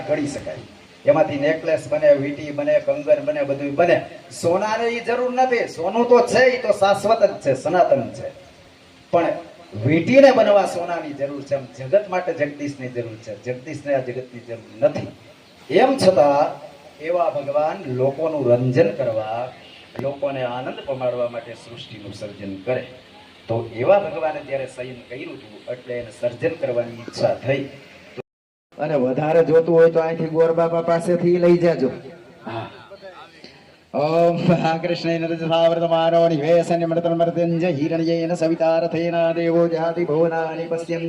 ઘડી શકાય, એમાંથી નેકલેસ બને, વીટી બને, કંગન બને, બધું બને. સોનાની જરૂર નથી, સોનું તો છે, એ તો શાશ્વત જ છે, સનાતન છે. પણ વીટીને બનવા સોનાની જરૂર છે. જગત માટે જગદીશની જરૂર છે, જગદીશને આ જગતની જરૂર નથી. એમ છતાં એવા ભગવાન લોકોનું રંજન કરવા, લોકોને આનંદ પમાડવા માટે સૃષ્ટિનું સર્જન કરે. તો એવા ભગવાને જ્યારે શયન કર્યું હતું એટલે એને સર્જન કરવાની ઈચ્છા થઈ. અને વધારે જોતું હોય તો અહીંથી ગોર બાપા પાસેથી લઈ જાજો. ઓમ કૃષ્ણેન રજસાવૃતમાનો નિવેશન્યમૃતન્મૃત્યુંજય હિરણ્યેન સવિતારથેન દેવો જાતિ ભુવનાનિ પશ્યन्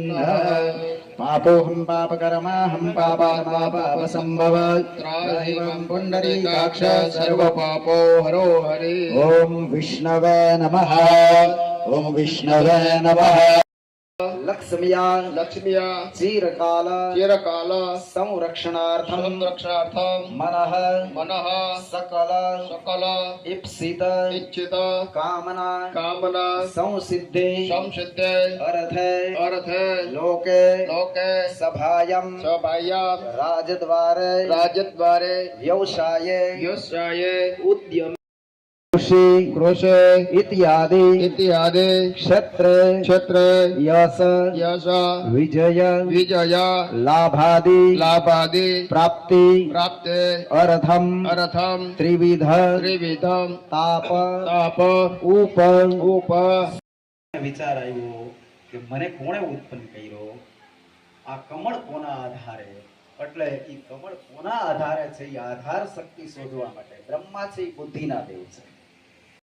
પાપોહં પાપકર્માહં પાપાત્મા પાપસંભવ ત્રાહિમં પુંડરીકાક્ષ સર્વપાપો હરો હરે. ઓમ વિષ્ણવે નમઃ. ઓમ વિષ્ણવે નમઃ. લક્ષ્મ્યા ચિરકાલ સંરક્ષણાર્થમ મનઃ સકલ ઇપ્સિત કામના સંસિદ્ધે અર્થે લોકે સભાયમ રાજદ્વારે વ્યવસાયે ઉદ્યમ કૃષિ ઇત્યાદિ ક્ષેત્ર યશ વિજય લાભાદિ પ્રાપ્તિ અર્થમ ત્રિવિધ તાપ ઉપ. વિચાર આવ્યો કે મને કોણે ઉત્પન્ન કર્યો? આ કમળ કોના આધારે? એટલે એ કમળ કોના આધારે છે? એ આધાર શક્તિ શોધવા માટે બ્રહ્મા છે, એ બુદ્ધિના દેવ છે.